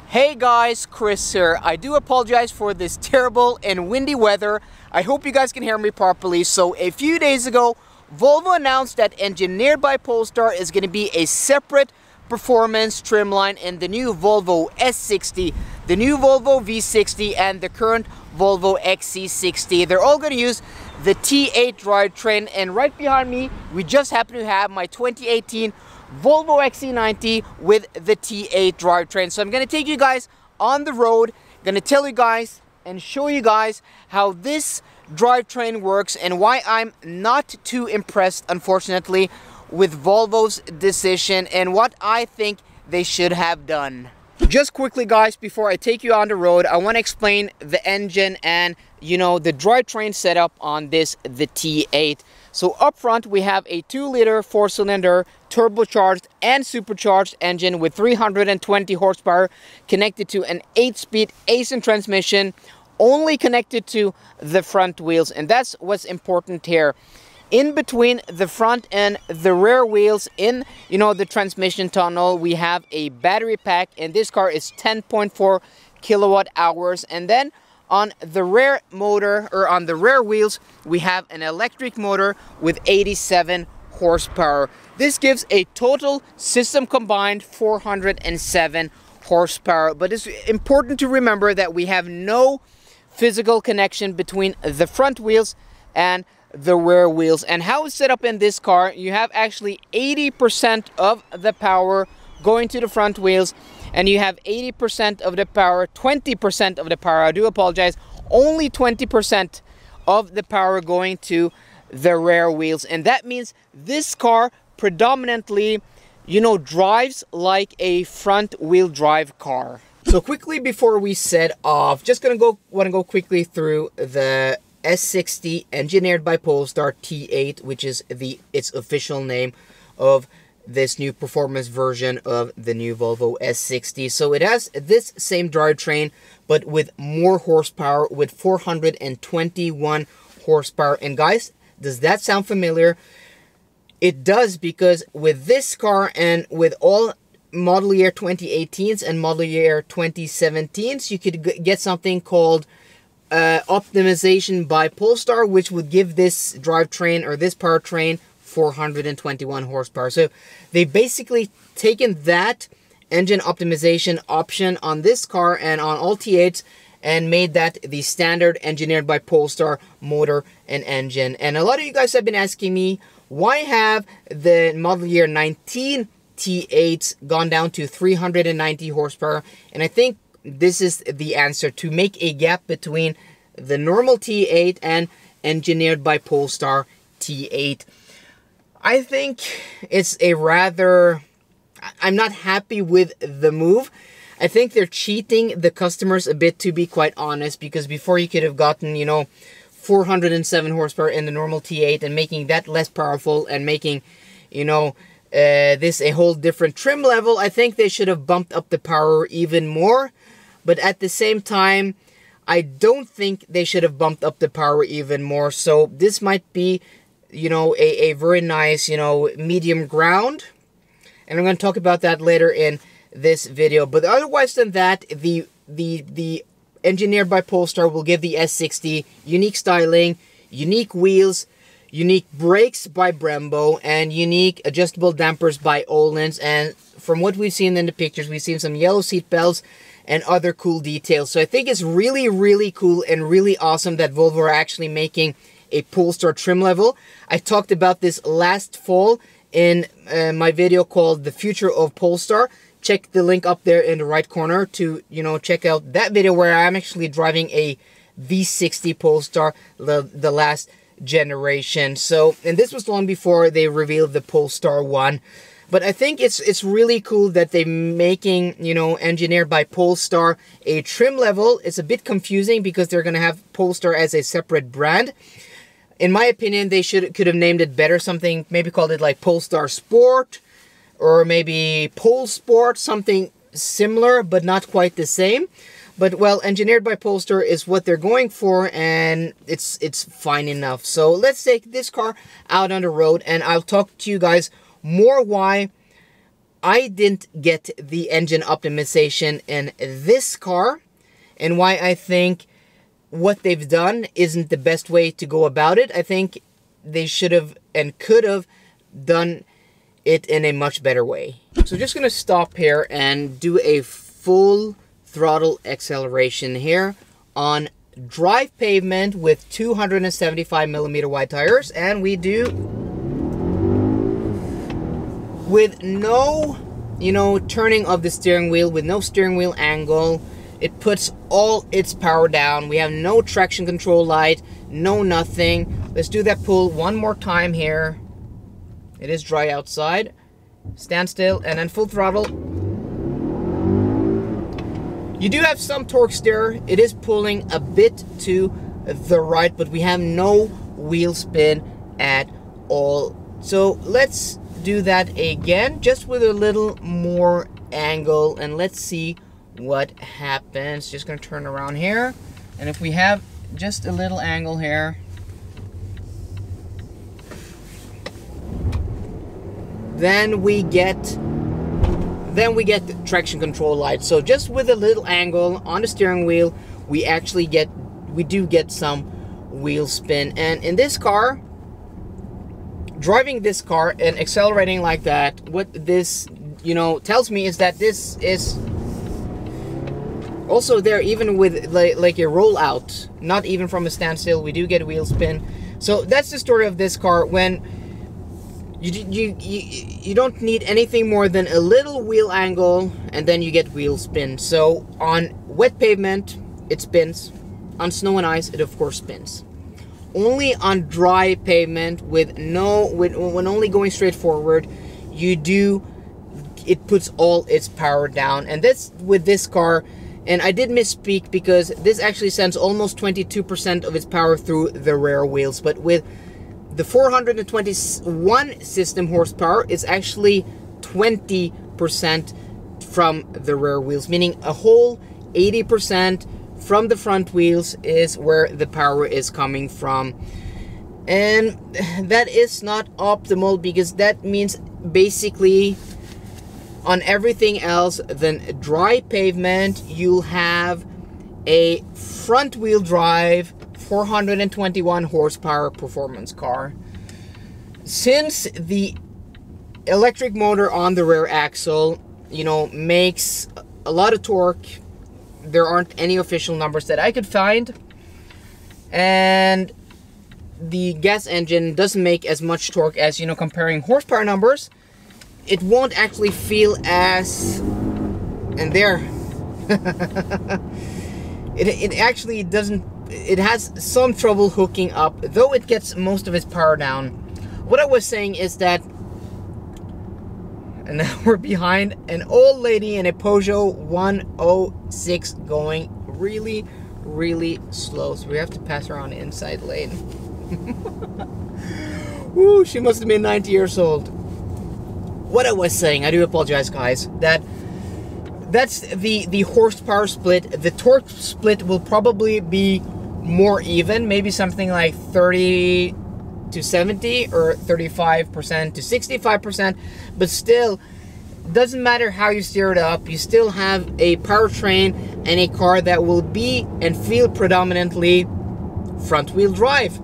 Hey guys, Chris here. I do apologize for this terrible and windy weather. I hope you guys can hear me properly. So a few days ago, Volvo announced that Engineered by Polestar is going to be a separate performance trim line in the new Volvo S60, the new Volvo V60, and the current Volvo XC60. They're all going to use the T8 drivetrain, and right behind me, we just happen to have my 2018 Volvo XC90 with the T8 drivetrain. So I'm going to take you guys on the road, going to tell you guys and show you guys how this drivetrain works and why I'm not too impressed, unfortunately, with Volvo's decision and what I think they should have done. Just quickly guys, before I take you on the road, I want to explain the engine and the drivetrain setup on this, the T8. So up front we have a 2-liter 4-cylinder turbocharged and supercharged engine with 320 horsepower connected to an 8-speed ACEN transmission, only connected to the front wheels, and that's what's important here. In between the front and the rear wheels in the transmission tunnel, we have a battery pack, and this car is 10.4 kilowatt hours. And then on the rear motor, or on the rear wheels, we have an electric motor with 87 horsepower. This gives a total system combined 407 horsepower. But it's important to remember that we have no physical connection between the front wheels and the rear wheels. And how it's set up in this car, you have actually 80% of the power going to the front wheels, and you have 80% of the power, 20% of the power, I do apologize, only 20% of the power going to the rear wheels. And that means this car predominantly, drives like a front wheel drive car. So quickly before we set off, just want to go quickly through the S60 Engineered by Polestar T8, which is its official name of this new performance version of the new Volvo S60. So it has this same drivetrain, but with more horsepower, with 421 horsepower. And guys, does that sound familiar? It does, because with this car and with all model year 2018s and model year 2017s, you could get something called optimization by Polestar, which would give this drivetrain or this powertrain 421 horsepower. So they basically taken that engine optimization option on this car and on all T8s and made that the standard Engineered by Polestar motor and engine. And a lot of you guys have been asking me, why have the model year 19 T8s gone down to 390 horsepower? And I think this is the answer: to make a gap between the normal T8 and Engineered by Polestar T8. I think it's a rather... I'm not happy with the move. I think they're cheating the customers a bit, to be quite honest, because before you could have gotten, 407 horsepower in the normal T8 and making that less powerful and making, this a whole different trim level. I think they should have bumped up the power even more. But at the same time, I don't think they should have bumped up the power even more. So this might be, a very nice, medium ground. And I'm going to talk about that later in this video. But otherwise than that, the Engineered by Polestar will give the S60 unique styling, unique wheels, unique brakes by Brembo, and unique adjustable dampers by Öhlins. And from what we've seen in the pictures, we've seen some yellow seat belts and other cool details. So I think it's really, really cool and really awesome that Volvo are actually making a Polestar trim level. I talked about this last fall in my video called The Future of Polestar. Check the link up there in the right corner to, check out that video where I'm actually driving a V60 Polestar, the last generation. So, and this was long before they revealed the Polestar 1. But I think it's really cool that they're making, Engineered by Polestar a trim level. It's a bit confusing because they're going to have Polestar as a separate brand. In my opinion, they could have named it better, something, maybe called it like Polestar Sport, or maybe Pol Sport, something similar, but not quite the same. But, well, Engineered by Polestar is what they're going for, and it's fine enough. So let's take this car out on the road, and I'll talk to you guys more why I didn't get the engine optimization in this car, and why I think what they've done isn't the best way to go about it. I think they should have and could have done it in a much better way. So just gonna stop here and do a full throttle acceleration here on dry pavement with 275mm wide tires, and we do with no, turning of the steering wheel, with no steering wheel angle. It puts all its power down. We have no traction control light, no nothing. Let's do that pull one more time here. It is dry outside. Stand still and then full throttle. You do have some torque steer. It is pulling a bit to the right, but we have no wheel spin at all. So let's do that again, just with a little more angle, and let's see what happens. Just gonna turn around here, and if we have just a little angle here, then we get the traction control light. So just with a little angle on the steering wheel, we do get some wheel spin. And in this car, driving this car and accelerating like that, what this tells me is that this is also there even with like a rollout, not even from a standstill, we do get wheel spin. So that's the story of this car. When you don't need anything more than a little wheel angle, and then you get wheel spin. So on wet pavement it spins, on snow and ice it of course spins. Only on dry pavement when only going straight forward, it puts all its power down. And that's with this car. And I did misspeak, because this actually sends almost 22% of its power through the rear wheels. But with the 421 system horsepower, it's actually 20% from the rear wheels, meaning a whole 80% from the front wheels is where the power is coming from. And that is not optimal, because that means basically on everything else than dry pavement, you'll have a front wheel drive 421 horsepower performance car. Since the electric motor on the rear axle, makes a lot of torque, there aren't any official numbers that I could find, and the gas engine doesn't make as much torque as, comparing horsepower numbers, it won't actually feel as, and there, it actually doesn't, it has some trouble hooking up, though it gets most of its power down. What I was saying is that, and now we're behind an old lady in a Peugeot 106 going really, really slow. So we have to pass her on the inside lane. Woo, she must have been 90 years old. What I was saying, I do apologize, guys, that's the horsepower split. The torque split will probably be more even, maybe something like 30 to 70 or 35% to 65%, but still, doesn't matter how you steer it up, you still have a powertrain and a car that will be and feel predominantly front wheel drive.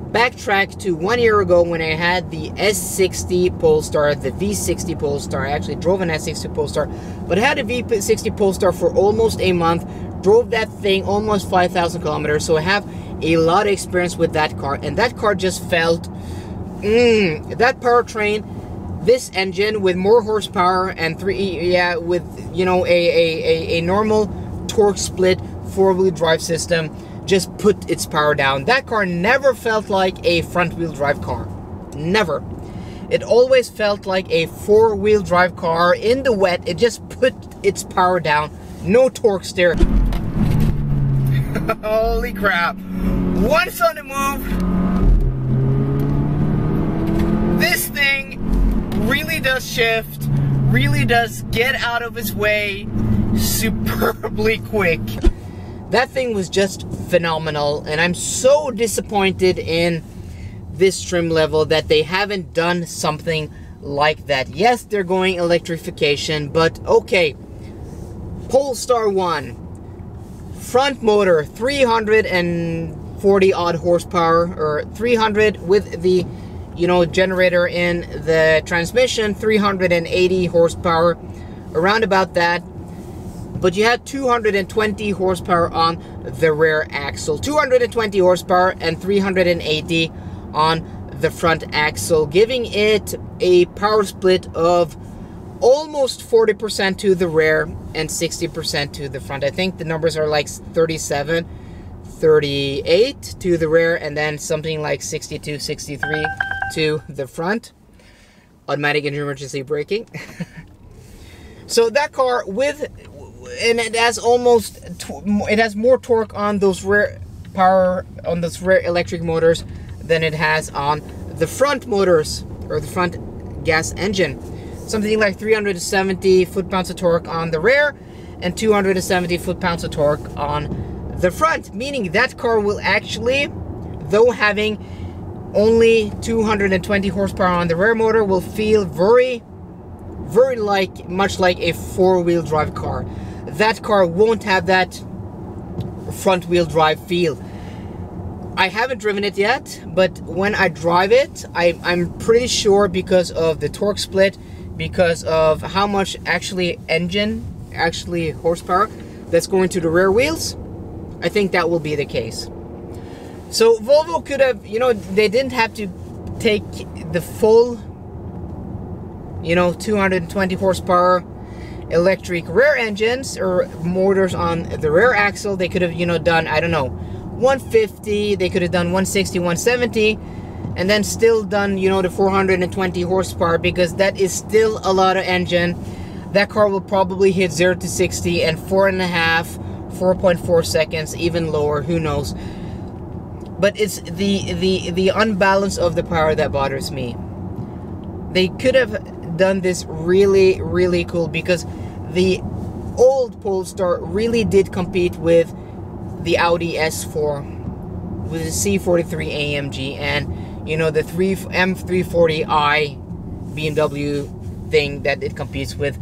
Backtrack to 1 year ago when I had the S60 Polestar, the V60 Polestar. I actually drove an S60 Polestar, but I had a V60 Polestar for almost a month, drove that thing almost 5,000 kilometers, so I have a lot of experience with that car, and that car just felt, that powertrain, this engine with more horsepower and with, a normal torque split 4-wheel drive system, just put its power down. That car never felt like a front-wheel drive car. Never. It always felt like a 4-wheel drive car in the wet. It just put its power down. No torque steer. Holy crap. Once on the move, this thing really does shift, really does get out of its way superbly quick. That thing was just phenomenal, and I'm so disappointed in this trim level that they haven't done something like that. Yes, they're going electrification, but okay. Polestar 1, front motor, 340 odd horsepower, or 300 with the, you know, generator in the transmission, 380 horsepower, around about that. But you had 220 horsepower on the rear axle, 220 horsepower and 380 on the front axle, giving it a power split of almost 40% to the rear and 60% to the front. I think the numbers are like 37, 38 to the rear, and then something like 62, 63 to the front. Automatic emergency braking. So that car with, and it has almost, it has more torque on those rear power, on those rear electric motors than it has on the front motors, or the front gas engine. Something like 370 foot-pounds of torque on the rear and 270 foot-pounds of torque on the front, meaning that car will actually, though having only 220 horsepower on the rear motor, will feel very much like a four-wheel drive car. That car won't have that front-wheel drive feel. I haven't driven it yet, but when I drive it, I'm pretty sure, because of the torque split, because of how much actually horsepower that's going to the rear wheels, I think that will be the case. So Volvo could have, you know, they didn't have to take the full, you know, 220 horsepower electric rear engines or motors on the rear axle. They could have, you know, done, I don't know, 150, they could have done 160, 170, and then still done, you know, the 420 horsepower, because that is still a lot of engine. That car will probably hit 0 to 60 in 4.4 seconds, even lower, who knows. But it's the unbalance of the power that bothers me. They could have done this really cool, because the old Polestar really did compete with the Audi S4, with the C43 AMG, and, you know, the M340i BMW thing that it competes with.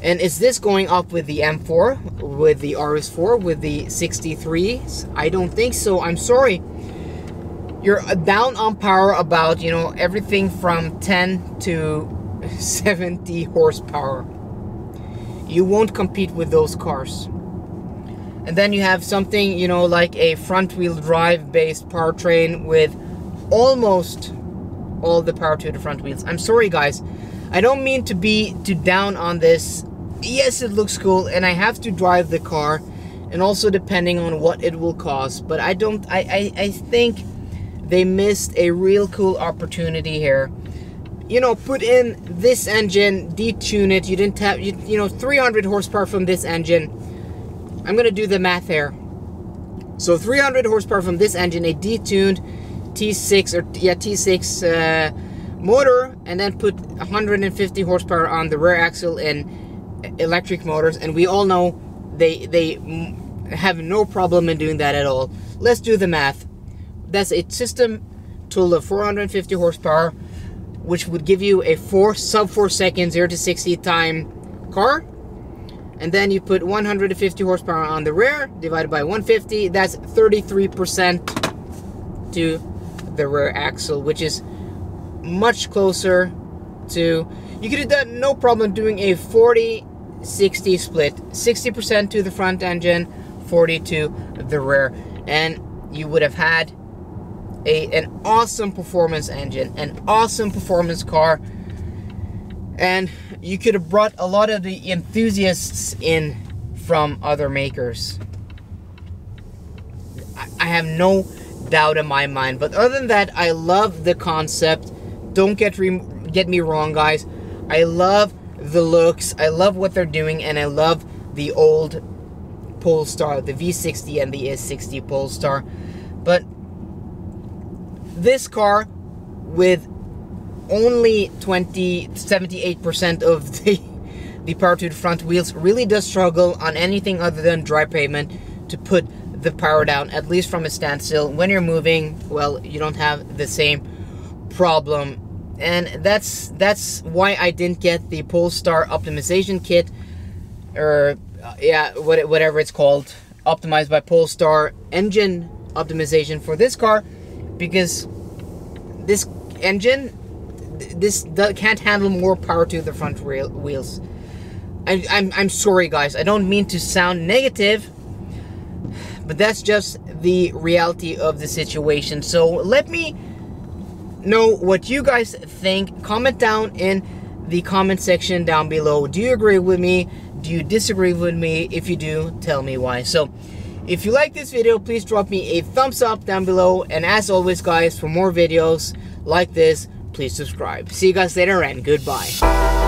And is this going up with the M4, with the RS4, with the 63s? I don't think so. I'm sorry. You're down on power about, you know, everything from 10 to 70 horsepower. You won't compete with those cars. And then you have something, you know, like a front-wheel drive based powertrain with almost all the power to the front wheels. I'm sorry, guys. I don't mean to be too down on this. Yes, it looks cool, and I have to drive the car, and also depending on what it will cost. But I think they missed a real cool opportunity here. You know, put in this engine, detune it. You didn't have, you know, 300 horsepower from this engine. I'm gonna do the math here. So 300 horsepower from this engine, a detuned T6 or T6 motor, and then put 150 horsepower on the rear axle in electric motors, and we all know they have no problem in doing that at all. Let's do the math. That's a system total of 450 horsepower, which would give you a sub 4 second 0 to 60 time car. And then you put 150 horsepower on the rear, divided by 150, that's 33% to the rear axle, which is much closer to, you could have done no problem doing a 40-60 split, 60% to the front engine, 40 to the rear, and you would have had an awesome performance engine, an awesome performance car, and you could have brought a lot of the enthusiasts in from other makers. I have no doubt in my mind. But other than that, I love the concept. Don't get me wrong, guys. I love the looks. I love what they're doing, and I love the old Polestar, the V60 and the S60 Polestar. But this car, with only 78% of the power to the front wheels, really does struggle on anything other than dry pavement to put the power down, at least from a standstill. When you're moving, well, you don't have the same problem, and that's why I didn't get the Polestar optimization kit, or yeah, whatever it's called, optimized by Polestar engine optimization for this car, because this engine, can't handle more power to the front wheels. I'm sorry guys, I don't mean to sound negative, but that's just the reality of the situation. So let me know what you guys think. Comment down in the comment section down below. Do you agree with me? Do you disagree with me? If you do, tell me why. So if you like this video, please drop me a thumbs up down below, and as always guys, for more videos like this, please subscribe. See you guys later, and goodbye.